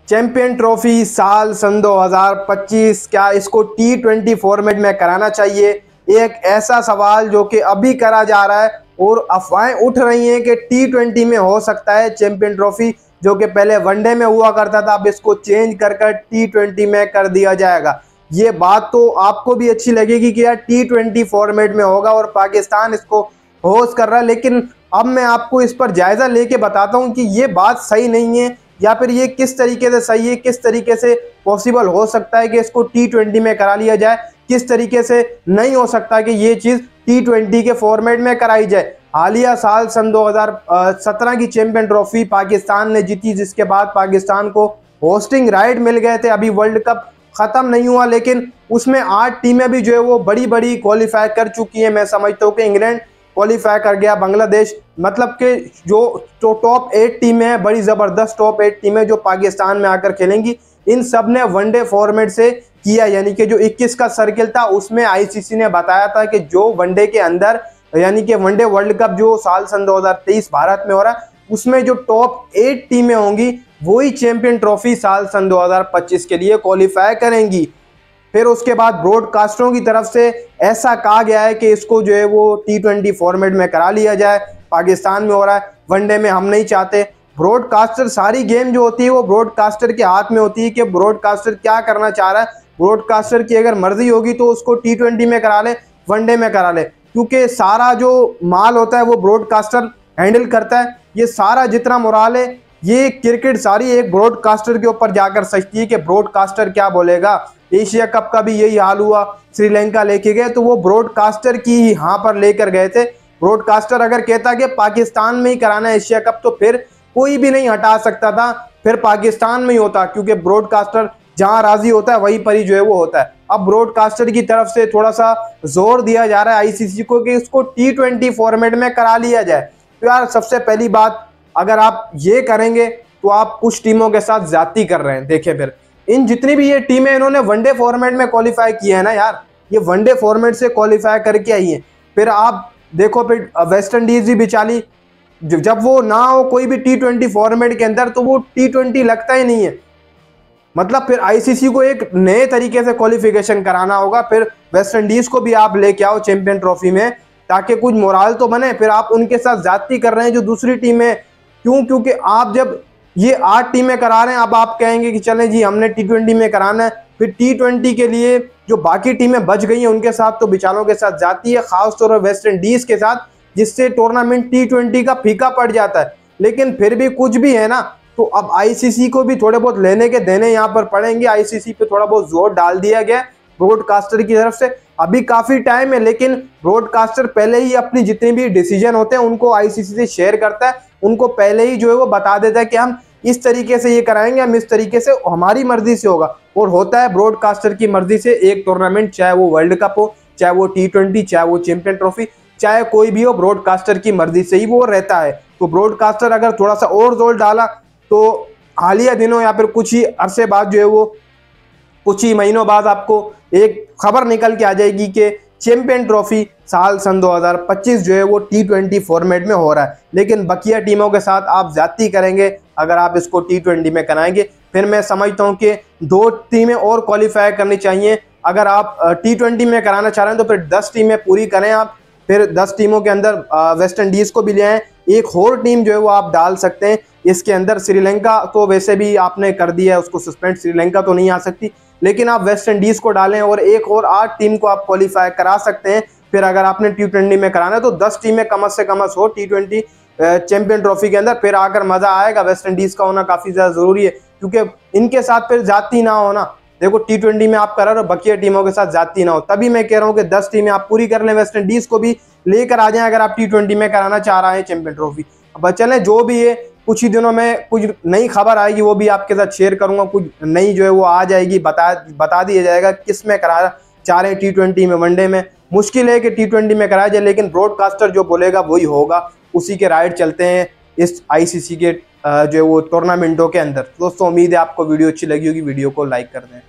Champion trophy साल सन 2025 क्या इसको T20 फॉर्मेट में कराना चाहिए? एक ऐसा सवाल जो कि अभी करा जा रहा है और अफवाहें उठ रही हैं कि T20 में हो सकता है चैंपियन ट्रॉफी, जो कि पहले वनडे में हुआ करता था, अब इसको चेंज कर T20 में कर दिया जाएगा। ये बात तो आपको भी अच्छी लगेगी कि यार T20 फॉर्मेट में होगा और पाकिस्तान इसको होस्ट कर रहा है, लेकिन अब मैं आपको इस पर जायजा लेके बताता हूँ कि ये बात सही नहीं है या फिर ये किस तरीके से सही है, किस तरीके से पॉसिबल हो सकता है कि इसको T20 में करा लिया जाए, किस तरीके से नहीं हो सकता कि ये चीज़ T20 के फॉर्मेट में कराई जाए। हालिया साल सन 2017 की चैंपियन ट्रॉफी पाकिस्तान ने जीती, जिसके बाद पाकिस्तान को होस्टिंग राइट मिल गए थे। अभी वर्ल्ड कप खत्म नहीं हुआ, लेकिन उसमें 8 टीमें भी जो है वो बड़ी बड़ी क्वालिफाई कर चुकी हैं। मैं समझता हूँ कि इंग्लैंड क्वालिफाई कर गया, बांग्लादेश, मतलब कि जो टॉप 8 टीमें हैं, बड़ी ज़बरदस्त टॉप 8 टीमें जो पाकिस्तान में आकर खेलेंगी, इन सब ने वनडे फॉर्मेट से किया। यानी कि जो 21 का सर्किल था उसमें आईसीसी ने बताया था कि जो वनडे के अंदर, यानी कि वनडे वर्ल्ड कप जो साल सन 2023 भारत में हो रहा है, उसमें जो टॉप 8 टीमें होंगी वही चैंपियन ट्रॉफी साल सन 2025 के लिए क्वालिफाई करेंगी। फिर उसके बाद ब्रॉडकास्टरों की तरफ से ऐसा कहा गया है कि इसको जो है वो T20 फॉर्मेट में करा लिया जाए। पाकिस्तान में हो रहा है, वनडे में हम नहीं चाहते। ब्रॉडकास्टर, सारी गेम जो होती है वो ब्रॉडकास्टर के हाथ में होती है कि ब्रॉडकास्टर क्या करना चाह रहा है। ब्रॉडकास्टर की अगर मर्जी होगी तो उसको T20 में करा ले, वनडे में करा ले, क्योंकि सारा जो माल होता है वो ब्रॉडकास्टर हैंडल करता है। ये सारा जितना मोराल है, ये क्रिकेट सारी एक ब्रॉडकास्टर के ऊपर जाकर सचती है कि ब्रॉडकास्टर क्या बोलेगा। एशिया कप का भी यही हाल हुआ, श्रीलंका लेके गए तो वो ब्रॉडकास्टर की ही यहाँ पर लेकर गए थे। ब्रॉडकास्टर अगर कहता कि पाकिस्तान में ही कराना है एशिया कप, तो फिर कोई भी नहीं हटा सकता था, फिर पाकिस्तान में ही होता, क्योंकि ब्रॉडकास्टर जहां राजी होता है वहीं पर ही जो है वो होता है। अब ब्रॉडकास्टर की तरफ से थोड़ा सा जोर दिया जा रहा है आईसीसी को कि इसको T20 फॉर्मेट में करा लिया जाए। तो यार सबसे पहली बात, अगर आप ये करेंगे तो आप कुछ टीमों के साथ ज्यादती कर रहे हैं। देखिए, फिर इन जितनी भी ये टीमें इन्होंने वनडे फॉर्मेट में क्वालिफाई किए हैं ना यार, ये वनडे फॉर्मेट से क्वालिफाई करके आई हैं। फिर आप देखो, फिर वेस्ट इंडीज भी बेचारी, जब वो ना हो कोई भी T20 फॉर्मेट के अंदर तो वो T20 लगता ही नहीं है। मतलब फिर आईसीसी को एक नए तरीके से क्वालिफिकेशन कराना होगा। फिर वेस्ट इंडीज को भी आप लेके आओ चैंपियन ट्रॉफी में, ताकि कुछ मोराल तो बने। फिर आप उनके साथ ज्यादती कर रहे हैं जो दूसरी टीमें, क्यों? क्योंकि आप जब ये 8 टीमें करा रहे हैं, अब आप कहेंगे कि चलें जी हमने T20 में कराना है, फिर T20 के लिए जो बाकी टीमें बच गई हैं उनके साथ तो बेचारों के साथ जाती है, खासतौर पर वेस्ट इंडीज के साथ, जिससे टूर्नामेंट T20 का फीका पड़ जाता है। लेकिन फिर भी कुछ भी है ना, तो अब आईसीसी को भी थोड़े बहुत लेने के देने यहाँ पर पड़ेंगे। आईसीसी पे थोड़ा बहुत जोर डाल दिया गया ब्रॉडकास्टर की तरफ से। अभी काफी टाइम है, लेकिन ब्रॉडकास्टर पहले ही अपनी जितनी भी डिसीजन होते हैं उनको आईसीसी से शेयर करता है, उनको पहले ही जो है वो बता देता है कि हम इस तरीके से ये कराएंगे, हम इस तरीके से, हमारी मर्जी से होगा। और होता है ब्रॉडकास्टर की मर्जी से एक टूर्नामेंट, चाहे वो वर्ल्ड कप हो, चाहे वो T20, चाहे वो चैंपियन ट्रॉफी, चाहे कोई भी हो, ब्रॉडकास्टर की मर्जी से ही वो रहता है। तो ब्रॉडकास्टर अगर थोड़ा सा और जोर डाला तो हालिया दिनों या फिर कुछ ही अरसे बाद जो है वो, कुछ ही महीनों बाद आपको एक खबर निकल के आ जाएगी कि चैंपियन ट्रॉफी साल सन 2025 जो है वो T20 फॉर्मेट में हो रहा है। लेकिन बकिया टीमों के साथ आप ज्यादती करेंगे अगर आप इसको T20 में कराएंगे। फिर मैं समझता हूं कि 2 टीमें और क्वालिफाई करनी चाहिए। अगर आप T20 में कराना चाह रहे हैं तो फिर 10 टीमें पूरी करें आप। फिर 10 टीमों के अंदर वेस्ट इंडीज को भी ले आए, एक और टीम जो है वो आप डाल सकते हैं इसके अंदर। श्रीलंका तो वैसे भी आपने कर दिया है उसको सस्पेंड, श्रीलंका तो नहीं आ सकती, लेकिन आप वेस्ट इंडीज को डालें और एक और 8 टीम को आप क्वालिफाई करा सकते हैं। फिर अगर आपने T20 में कराना है तो 10 टीमें कम से कम हो T20 चैंपियन ट्रॉफी के अंदर, फिर आकर मजा आएगा। वेस्ट इंडीज का होना काफी ज्यादा जरूरी है, क्योंकि इनके साथ फिर जाती ना हो ना। देखो T20 में आप करा रहे हो, बकिया टीमों के साथ जाती ना हो, तभी मैं कह रहा हूँ कि 10 टीमें आप पूरी कर लें, वेस्ट इंडीज को भी लेकर आ जाएं अगर आप T20 में कराना चाह रहे हैं चैंपियन ट्रॉफी। अब चलें, जो भी है, कुछ ही दिनों में कुछ नई खबर आएगी, वो भी आपके साथ शेयर करूंगा। कुछ नई जो है वो आ जाएगी, बता दिया जाएगा किस में करा चाह रहे हैं, T20 में, वनडे में। मुश्किल है कि T20 में कराया जाए, लेकिन ब्रॉडकास्टर जो बोलेगा वही होगा, उसी के राइट चलते हैं इस आईसीसी के जो है वो टूर्नामेंटों के अंदर। दोस्तों, उम्मीद है आपको वीडियो अच्छी लगी होगी, वीडियो को लाइक कर दें।